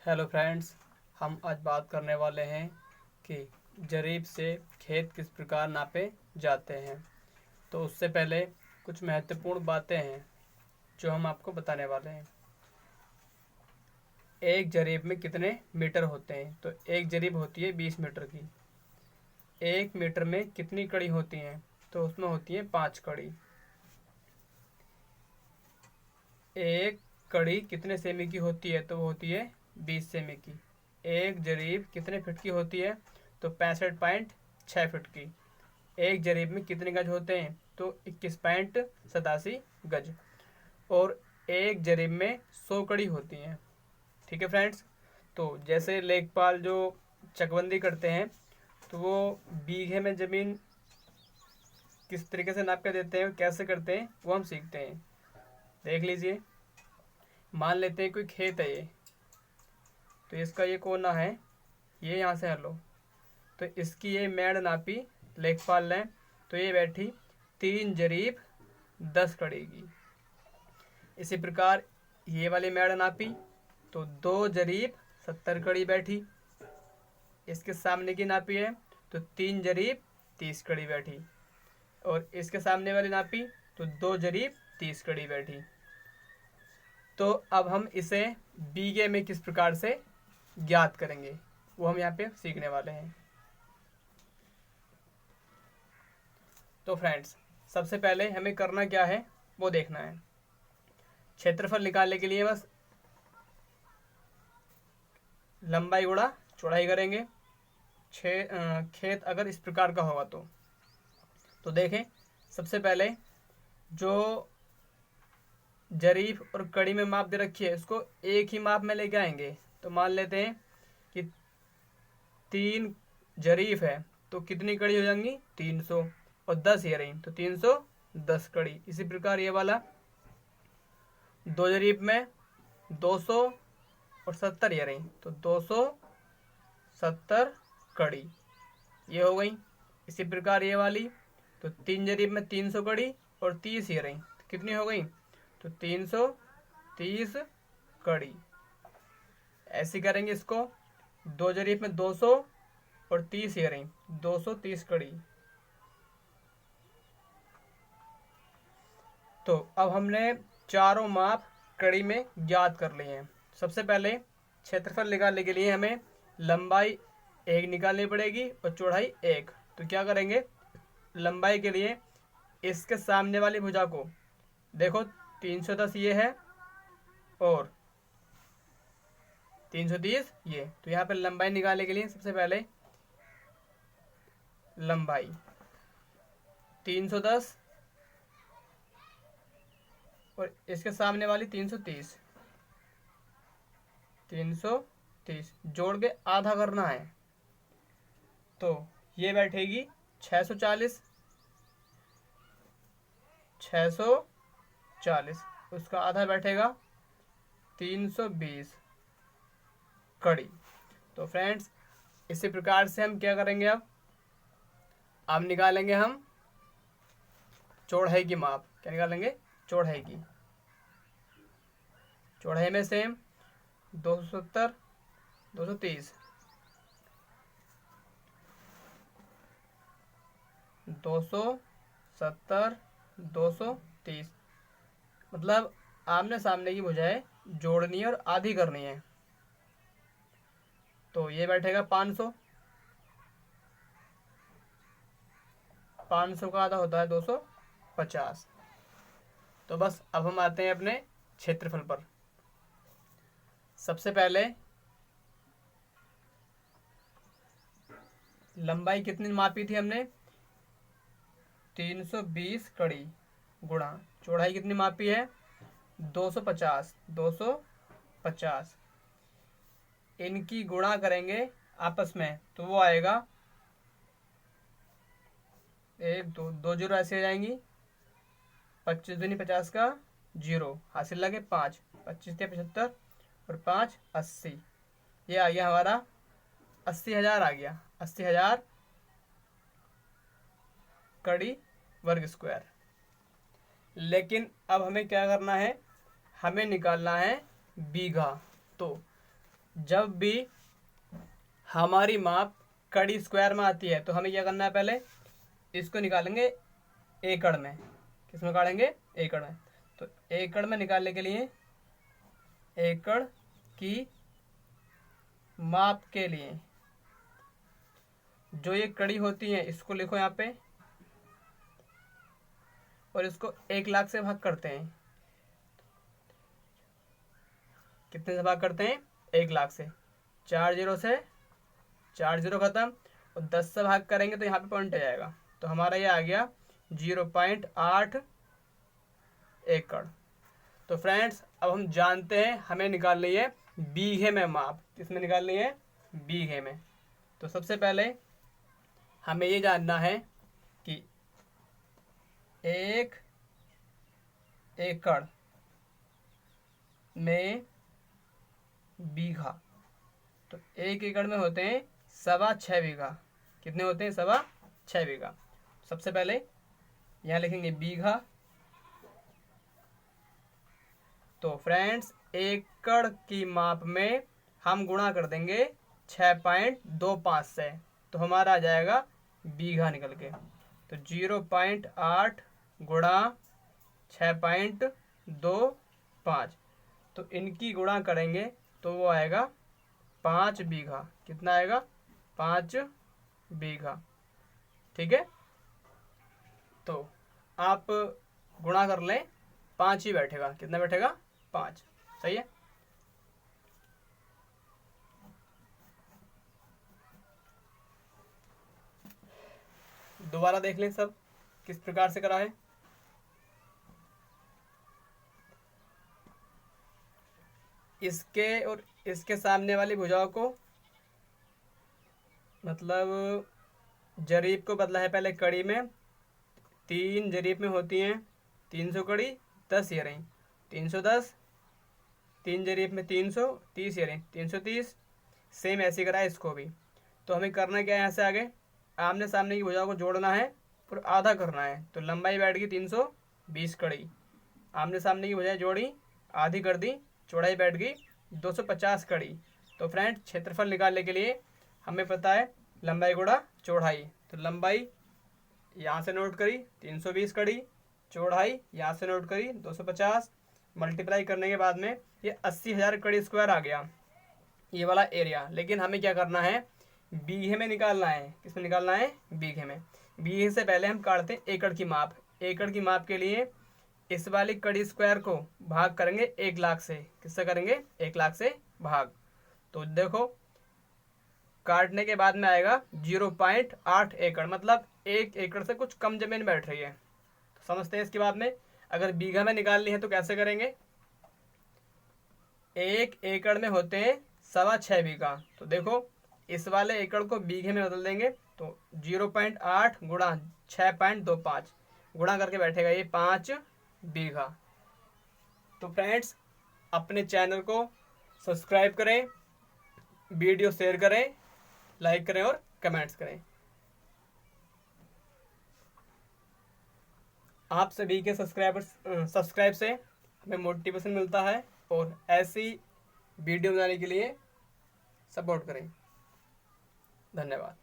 Hello friends, हम आज बात करने वाले हैं कि जरीब से खेत किस प्रकार नापे जाते हैं। तो उससे पहले कुछ महत्वपूर्ण बातें हैं जो हम आपको बताने वाले हैं। एक जरीब में कितने मीटर होते हैं? तो एक जरीब होती है 20 मीटर की। एक मीटर में कितनी कड़ी होती हैं? तो उसमें होती है 5 कड़ी। एक कड़ी कितने सेमी की होती है? तो वो होती है 20 सेमी की। एक जरीब कितने फिट की होती है? तो 65.6 फिट की। एक जरीब में कितने गज होते हैं? तो 21.87 गज। और एक जरीब में 100 कड़ी होती हैं। ठीक है फ्रेंड्स। तो जैसे लेखपाल जो चकबंदी करते हैं, तो वो बीघे में ज़मीन किस तरीके से नाप के देते हैं, कैसे करते हैं, वो हम सीखते हैं। देख लीजिए, मान लेते हैं कोई खेत है ये, तो इसका ये कोना है, ये यहाँ से हलो, तो इसकी ये मेड़ नापी लेखपाल ने, तो ये बैठी 3 जरीब 10 कड़ी की। इसी प्रकार ये वाली मेड़ नापी तो 2 जरीब 70 कड़ी बैठी। इसके सामने की नापी है तो 3 जरीब 30 कड़ी बैठी। और इसके सामने वाली नापी तो 2 जरीब 30 कड़ी बैठी। तो अब हम इसे बीघे में किस प्रकार से ज्ञात करेंगे, वो हम यहाँ पे सीखने वाले हैं। तो फ्रेंड्स, सबसे पहले हमें करना क्या है वो देखना है। क्षेत्रफल निकालने के लिए बस लंबाई गुणा चौड़ाई करेंगे। खेत अगर इस प्रकार का होगा तो देखें, सबसे पहले जो जरीफ और कड़ी में माप दे रखी है उसको एक ही माप में लेके आएंगे। तो मान लेते हैं कि 3 जरीफ है तो कितनी कड़ी हो जाएंगी? 300। और 10 ये रही तो 310 कड़ी। इसी प्रकार ये वाला 2 जरीफ में 200 और 70 ये रही तो 270 कड़ी, ये हो गई। इसी प्रकार ये वाली तो 3 जरीब में 300 कड़ी और 30 ये रही तो कितनी हो गई? तो 330 कड़ी। ऐसी करेंगे इसको। 2 जरीब में 200 और 30 ये रही 230 कड़ी। तो अब हमने चारों माप कड़ी में ज्ञात कर लिए हैं। सबसे पहले क्षेत्रफल निकालने के लिए हमें लंबाई 1 निकालनी पड़ेगी और चौड़ाई 1। तो क्या करेंगे, लंबाई के लिए इसके सामने वाली भुजा को देखो, 310 ये है और 330 ये। तो यहाँ पे लंबाई निकालने के लिए सबसे पहले लंबाई 310 और इसके सामने वाली 330 जोड़ के आधा करना है। तो ये बैठेगी 640 उसका आधा बैठेगा 320 कड़ी। तो फ्रेंड्स, इसी प्रकार से हम क्या करेंगे, अब निकालेंगे हम चौड़ाई की माप। क्या निकालेंगे? चौड़ाई की। चौड़ाई में सेम 270 230 270 230, मतलब आमने सामने की भुजाएं जोड़नी है और आधी करनी है। तो ये बैठेगा 500। 500 का आधा होता है 250। तो बस अब हम आते हैं अपने क्षेत्रफल पर। सबसे पहले लंबाई कितनी मापी थी हमने? 320 कड़ी गुणा चौड़ाई कितनी मापी है? 250। 250 इनकी गुणा करेंगे आपस में तो वो आएगा 1 2 2 जीरो ऐसे आ जाएंगी। 25 दूनी 50 का जीरो हासिल लगे 5, 25 थे 75 और 5 80। ये आ गया हमारा 80,000 आ गया। 80,000 कड़ी वर्ग स्क्वायर। लेकिन अब हमें क्या करना है, हमें निकालना है बीघा। तो जब भी हमारी माप कड़ी स्क्वायर में आती है तो हमें क्या करना है, पहले इसको निकालेंगे एकड़ में। किस में निकालेंगे? एकड़ में। तो एकड़ में निकालने के लिए एकड़ की माप के लिए जो ये कड़ी होती है इसको लिखो यहाँ पे, और इसको 1,00,000 से भाग करते हैं। कितने से भाग करते हैं? 1,00,000 से। 4 जीरो से 4 जीरो खत्म, और 10 से भाग करेंगे तो यहाँ पे पॉइंट आ जाएगा। तो हमारा ये आ गया 0.8 एकड़। तो फ्रेंड्स अब हम जानते हैं हमें निकालनी है बीघे में माप। किसमें निकालनी है? बीघे में। तो सबसे पहले हमें ये जानना है कि 1 एकड़ में बीघा, तो 1 एकड़ में होते हैं 6.25 बीघा। कितने होते हैं? 6.25 बीघा। सबसे पहले यहाँ लिखेंगे बीघा। तो फ्रेंड्स एकड़ की माप में हम गुणा कर देंगे 6.25 से, तो हमारा आ जाएगा बीघा निकल के। तो 0.8 गुणा 6.25, तो इनकी गुणा करेंगे तो वो आएगा 5 बीघा। कितना आएगा? 5 बीघा। ठीक है, तो आप गुणा कर लें, 5 ही बैठेगा। कितना बैठेगा? 5। सही है। दोबारा देख लें सब किस प्रकार से करा है। इसके और इसके सामने वाली भुजाओं को, मतलब जरीब को बदला है पहले कड़ी में। 3 जरीब में होती हैं 300 कड़ी, 10 इयरिंग। 310, 3 जरीब में 300, 30 इयरिंग, 330। सेम ऐसे करा है इसको भी। तो हमें करना क्या है, यहाँ से आगे आमने सामने की भुजाओं को जोड़ना है और आधा करना है। तो लंबाई बैठ गई 320 कड़ी, आमने सामने की भुजाएं जोड़ी, आधी कर दी, चौड़ाई बैठ गई 250 कड़ी। तो फ्रेंड क्षेत्रफल निकालने के लिए हमें पता है लंबाई गुणा चौड़ाई। तो लंबाई यहाँ से नोट करी 320 कड़ी, चौड़ाई यहाँ से नोट करी 250, मल्टीप्लाई करने के बाद में ये 80,000 कड़ी स्क्वायर आ गया, ये वाला एरिया। लेकिन हमें क्या करना है, बीघे में निकालना है। किसमें निकालना है? बीघे में। बीघे से पहले हम काटते हैं एकड़ की माप। एकड़ की माप के लिए इस वाली कड़ी स्क्वायर को भाग करेंगे 1,00,000 से। किससे करेंगे? 1,00,000 से भाग। तो देखो काटने के बाद में आएगा 0.8 एकड़, मतलब 1 एकड़ से कुछ कम जमीन बैठ रही है। तो समझते हैं इसके बाद में अगर बीघा में निकालनी है तो कैसे करेंगे। 1 एकड़ में होते हैं 6.25 बीघा। तो देखो इस वाले एकड़ को बीघे में बदल देंगे, तो 0.8 गुणा 6.25 गुणा करके बैठेगा ये 5 बीघा। तो फ्रेंड्स अपने चैनल को सब्सक्राइब करें, वीडियो शेयर करें, लाइक करें और कमेंट्स करें। आप सभी के सब्सक्राइब से हमें मोटिवेशन मिलता है और ऐसी वीडियो बनाने के लिए सपोर्ट करें। धन्यवाद।